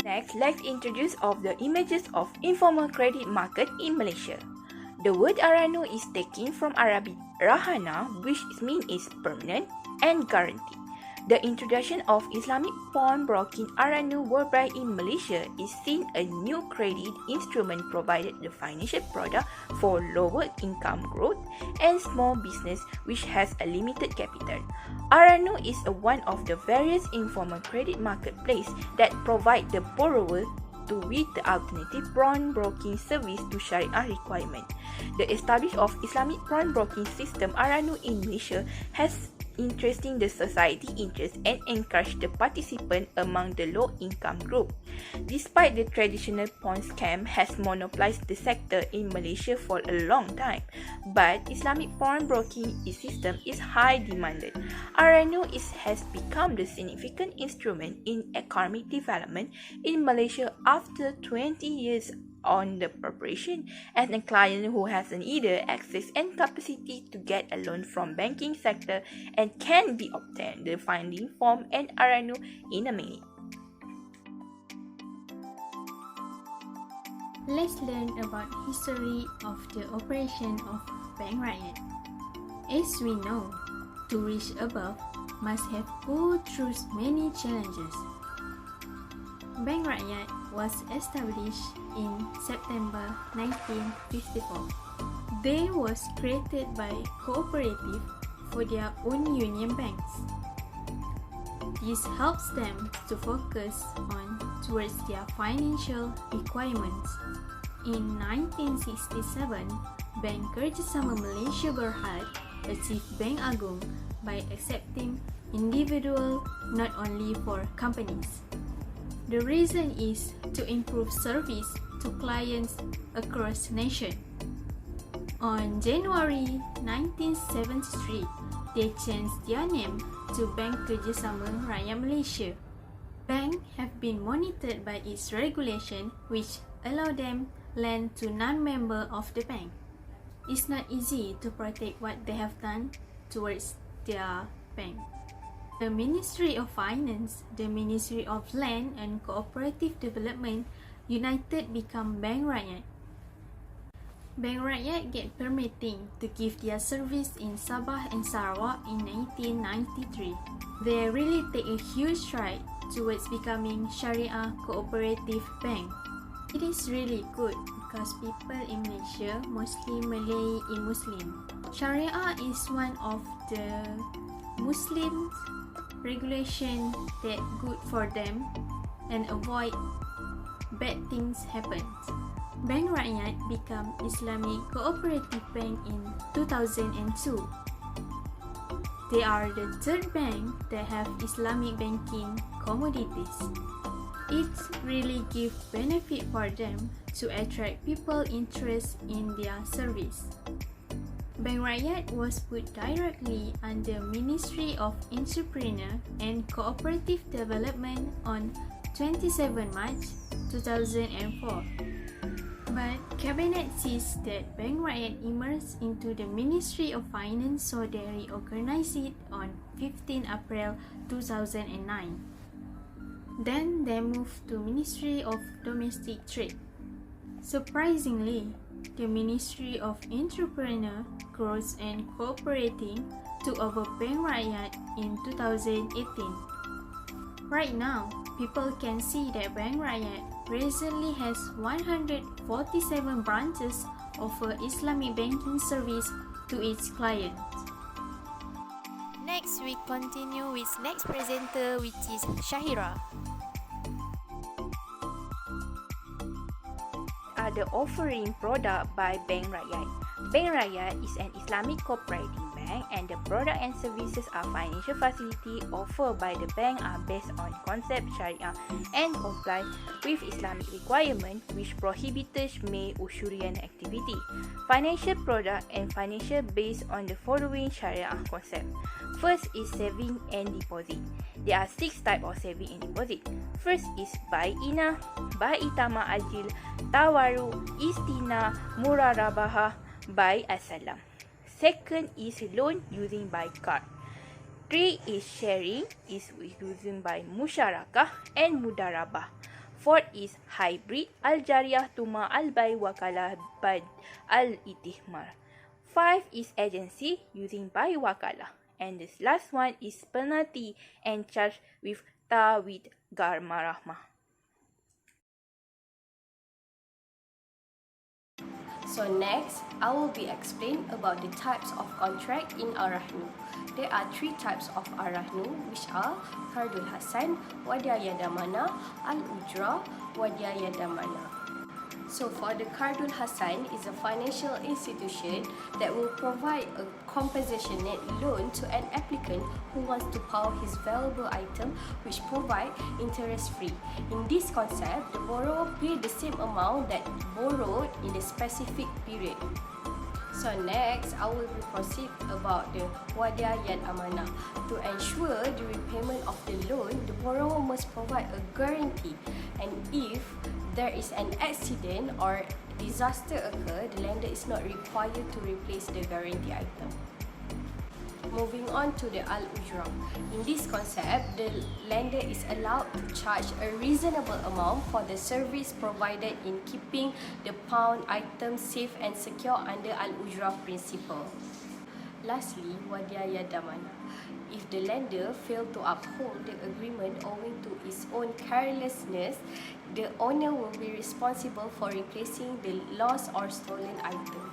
Next, let's introduce of the images of informal credit market in Malaysia. The word aranu is taken from Arabic rahana, which means is permanent and guaranteed. The introduction of Islamic pawnbroking aranu worldwide in Malaysia is seen a new credit instrument provided the financial product for lower income growth and small business which has a limited capital. Aranu is one of the various informal credit marketplace that provide the borrower to with the alternative pawnbroking service to Sharia requirement. The establishment of Islamic pawnbroking system aranu in Malaysia has interesting the society interest and encourage the participant among the low-income group. Despite the traditional pawn scam has monopolized the sector in Malaysia for a long time, but Islamic pawnbroking system is high demanded. Aranu has become the significant instrument in economic development in Malaysia after 20 years on the preparation as a client who has either access and capacity to get a loan from banking sector and can be obtained the funding from an aranu in a minute. Let's learn about history of the operation of Bank Rakyat. As we know, to reach above must have go through many challenges. Bank Rakyat was established in September 1954. They was created by cooperative for their own union banks. This helps them to focus on towards their financial requirements. In 1967, Bank Kerjasama Malaysia Berhad achieved Bank Agung by accepting individual not only for companies. The reason is to improve service to clients across nation. On January 1973, they changed their name to Bank Kerjasama Rakyat Malaysia. Bank have been monitored by its regulation which allow them lend to non-member of the bank. It's not easy to protect what they have done towards their bank. The Ministry of Finance, the Ministry of Land and Cooperative Development united become Bank Rakyat. Bank Rakyat get permitting to give their service in Sabah and Sarawak in 1993. They really take a huge stride towards becoming Sharia Cooperative Bank. It is really good because people in Malaysia mostly Malay in Muslim. Sharia is one of the Muslims regulation that good for them and avoid bad things happen. Bank Rakyat become Islamic Cooperative Bank in 2002. They are the third bank that have Islamic banking commodities. It really gives benefit for them to attract people interest in their service. Bank Rakyat was put directly under Ministry of Entrepreneur and Cooperative Development on 27 March 2004. But Cabinet sees that Bank Rakyat emerged into the Ministry of Finance, so they reorganized it on 15 April 2009. Then they moved to Ministry of Domestic Trade. Surprisingly, the Ministry of Entrepreneur, Growth and Cooperating took over Bank Rakyat in 2018. Right now, people can see that Bank Rakyat recently has 147 branches offer Islamic banking service to its clients. Next, we continue with next presenter, which is Shahira. The offering product by Bank Rakyat. Bank Rakyat is an Islamic cooperative bank and the product and services are financial facility offered by the bank are based on concept Sharia and comply with Islamic requirement which prohibits may ushurian activity. Financial product and financial based on the following Sharia concept. First is saving and deposit. There are 6 types of saving and deposit. First is Bai'ina, Ba'itama Ajil, Tawaru, Istina, Murarabaha, Bai Asalam. Second is loan using by card. 3 is sharing is using by Musyarakah and Mudarabah. Fourth is hybrid al-jariyah tuma al-bay wakalah bad al-itihmar. 5 is agency using by wakalah. And this last one is penalty and charge with ta'wid garmarahmah. So next, I will be explain about the types of contract in Ar-Rahnu. There are 3 types of Ar-Rahnu, which are Qardul Hasan, Wadia Yadamana, Al-Ujra, Wadia Yadamana. So for the Qardul Hasan is a financial institution that will provide a compensation-net loan to an applicant who wants to power his valuable item, which provide interest-free. In this concept, the borrower pay the same amount that borrowed in a specific period. So next, I will proceed about the Wadia Yad Amanah. To ensure the repayment of the loan, the borrower must provide a guarantee, and if there is an accident or disaster occur, the lender is not required to replace the guarantee item. Moving on to the Al-Ujra. In this concept, the lender is allowed to charge a reasonable amount for the service provided in keeping the pawned item safe and secure under Al-Ujra principle. Lastly, Wadia Yadamana. If the lender failed to uphold the agreement owing to its own carelessness, the owner will be responsible for replacing the lost or stolen item.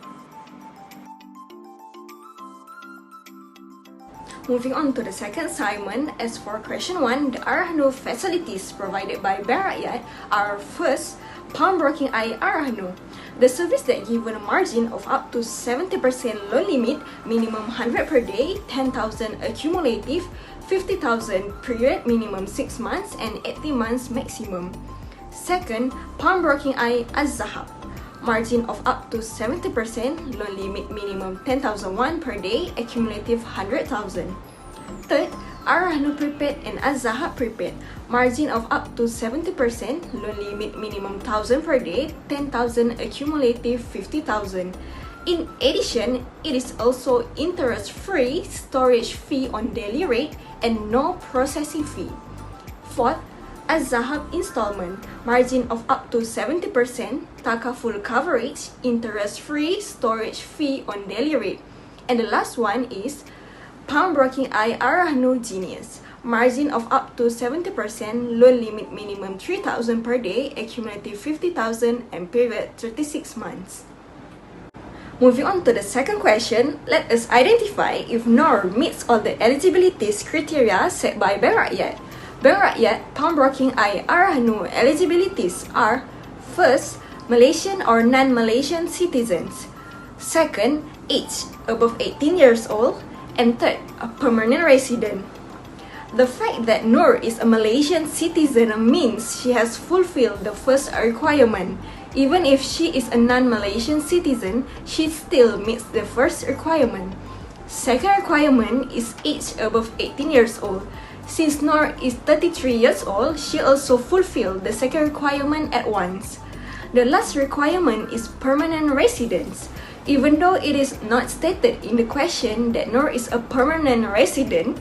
Moving on to the second assignment, as for question 1, the Ar-Rahnu facilities provided by Bank Rakyat are first, pawnbroking Ar-Rahnu. The service that given a margin of up to 70% loan limit, minimum 100 per day, 10,000 accumulative, 50,000 period, minimum 6 months and 80 months maximum. Second, pawnbroking Az-Zahab. Margin of up to 70%, loan limit minimum 10,001 per day, accumulative 100,000. Third, Ar-Rahnu Prepaid and Az-Zahab Prepaid. Margin of up to 70%, loan limit minimum 1,000 per day, 10,000 accumulative 50,000. In addition, it is also interest-free, storage fee on daily rate, and no processing fee. Fourth, Az-Zahab installment, margin of up to 70%, taka full coverage, interest-free, storage fee on daily rate. And the last one is pawnbroking Ar-Rahnu Genius, margin of up to 70%, loan limit minimum 3,000 per day, accumulative 50,000 and period 36 months. Moving on to the second question, let us identify if Noor meets all the eligibility criteria set by Bank Rakyat. Bank Rakyat pawnbroking Ar-Rahnu eligibilities are: first, Malaysian or non-Malaysian citizens; second, age above 18 years old; and third, a permanent resident. The fact that Noor is a Malaysian citizen means she has fulfilled the first requirement. Even if she is a non-Malaysian citizen, she still meets the first requirement. Second requirement is age above 18 years old. Since Noor is 33 years old, she also fulfilled the second requirement at once. The last requirement is permanent residence. Even though it is not stated in the question that Noor is a permanent resident,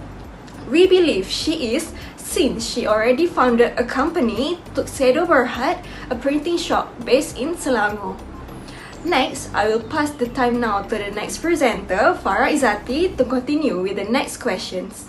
we believe she is, since she already founded a company, Tuxedo Berhad, a printing shop based in Selangor. Next, I will pass the time now to the next presenter, Farah Izzati, to continue with the next questions.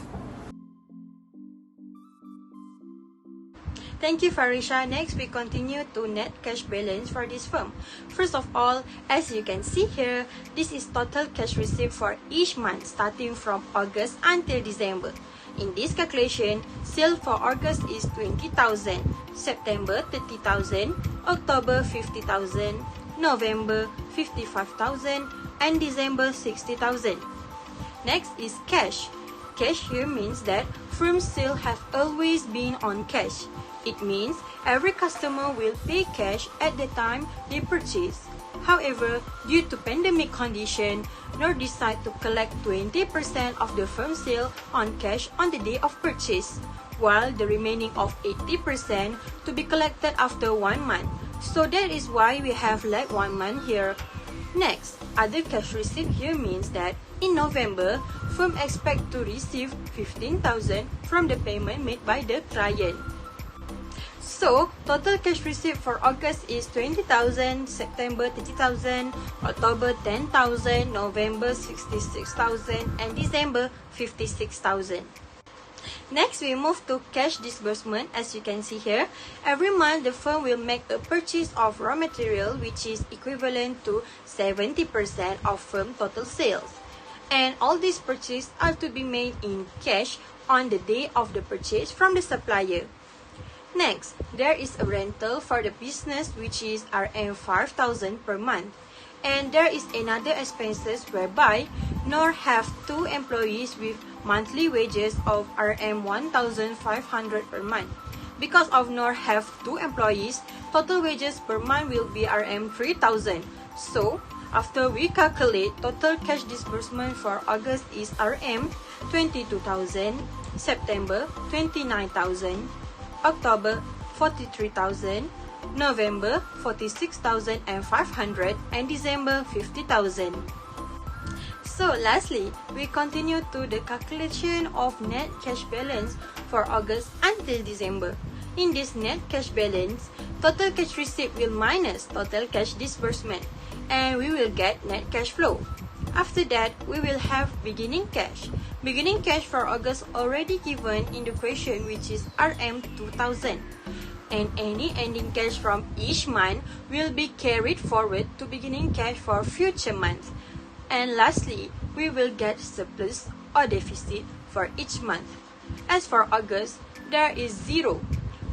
Thank you, Farisha. Next, we continue to net cash balance for this firm. First of all, as you can see here, this is total cash received for each month starting from August until December. In this calculation, sale for August is 20,000, September 30,000, October 50,000, November 55,000, and December 60,000. Next is cash. Cash here means that firms still have always been on cash. It means every customer will pay cash at the time they purchase. However, due to pandemic condition, Noor decide to collect 20% of the firm sale on cash on the day of purchase, while the remaining of 80% to be collected after 1 month. So that is why we have like 1 month here. Next, other cash received here means that in November, firm expect to receive 15,000 from the payment made by the client. So, total cash received for August is 20,000, September 30,000, October 10,000, November 66,000, and December 56,000. Next, we move to cash disbursement. As you can see here, every month the firm will make a purchase of raw material which is equivalent to 70% of firm total sales. And all these purchases are to be made in cash on the day of the purchase from the supplier. Next, there is a rental for the business which is Rm 5,000 per month. And there is another expenses whereby Noor have 2 employees with monthly wages of Rm 1,500 per month. Because of Noor have 2 employees, total wages per month will be Rm 3,000. So, after we calculate, total cash disbursement for August is Rm 22,000, September 29,000, October 43,000, November 46,500, and December 50,000. So lastly, we continue to the calculation of net cash balance for August until December. In this net cash balance, total cash received will minus total cash disbursement, and we will get net cash flow. After that, we will have beginning cash. Beginning cash for August already given in the question, which is Rm 2,000. And any ending cash from each month will be carried forward to beginning cash for future months. And lastly, we will get surplus or deficit for each month. As for August, there is 0.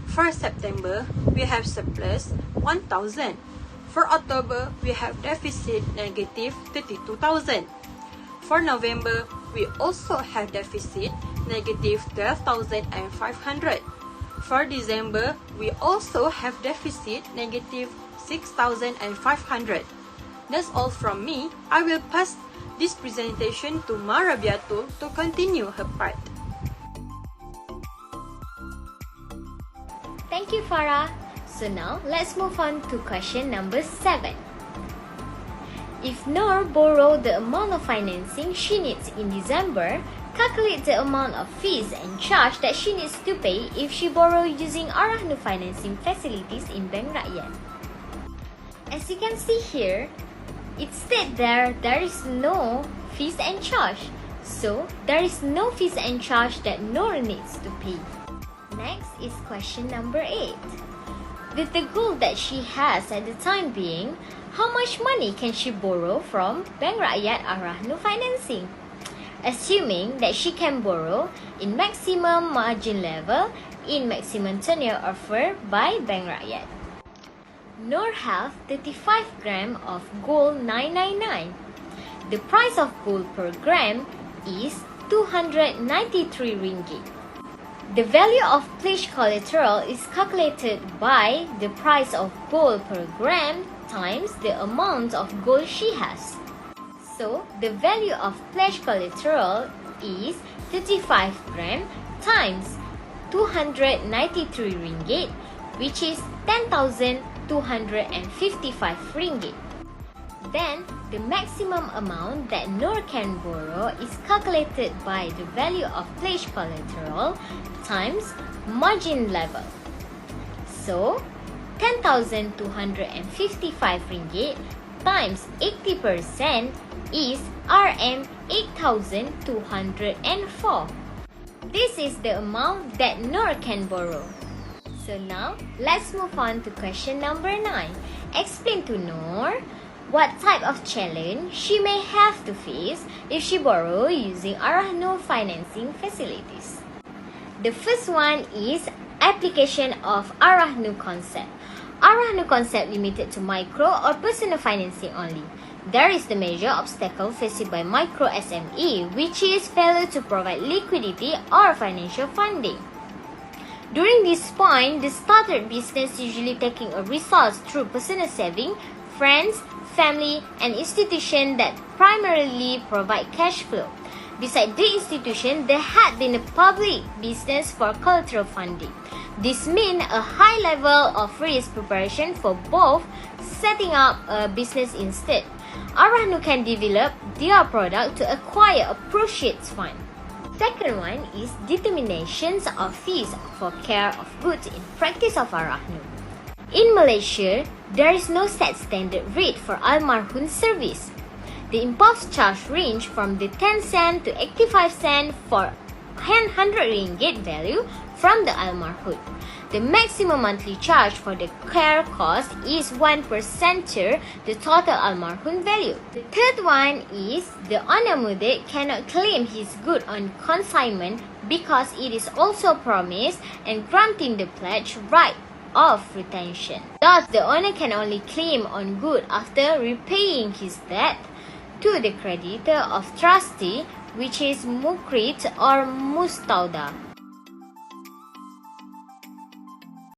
For September, we have surplus 1,000. For October, we have deficit negative 32,000. For November, we also have deficit negative 12,500. For December, we also have deficit negative 6,500. That's all from me. I will pass this presentation to Marabiatul to continue her part. Thank you, Farah. So now, let's move on to question number 7. If Noor borrowed the amount of financing she needs in December, calculate the amount of fees and charge that she needs to pay if she borrows using Arahnu financing facilities in Bank Rakyat. As you can see here, it states there is no fees and charge. So, there is no fees and charge that Noor needs to pay. Next is question number 8. With the goal that she has at the time being, how much money can she borrow from Bank Rakyat Arahnu financing? Assuming that she can borrow in maximum margin level in maximum tenure offered by Bank Rakyat. Noor have 35 gram of gold 999. The price of gold per gram is 293 ringgit. The value of pledged collateral is calculated by the price of gold per gram times the amount of gold she has. So, the value of pledged collateral is 35 gram times 293 ringgit, which is 10,255 ringgit. Then, the maximum amount that Noor can borrow is calculated by the value of pledged collateral times margin level. So, 10,255 ringgit times 80% is Rm 8,204. This is the amount that Noor can borrow. So now, let's move on to question number 9. Explain to Noor what type of challenge she may have to face if she borrows using Arahnu financing facilities. The first one is application of Arahnu concept. Arahnu concept limited to micro or personal financing only. There is the major obstacle faced by micro SME, which is failure to provide liquidity or financial funding. During this point, the started business usually taking a resource through personal saving, friends, family, and institutions that primarily provide cash flow. Besides the institution, there had been a public business for collateral funding. This means a high level of risk preparation for both setting up a business instead. Arahnu can develop their product to acquire a proceeds fund. Second one is determinations of fees for care of goods in practice of Arahnu. In Malaysia, there is no set standard rate for almarhum service. The impost charge range from the 10 cent to 85 cent for 100 ringgit value from the almarhum. The maximum monthly charge for the care cost is 1% the total almarhum value. The third one is the owner murid cannot claim his good on consignment because it is also promised and granting the pledge right of retention. Thus, the owner can only claim on good after repaying his debt to the creditor of trustee, which is mukrit or mustauda.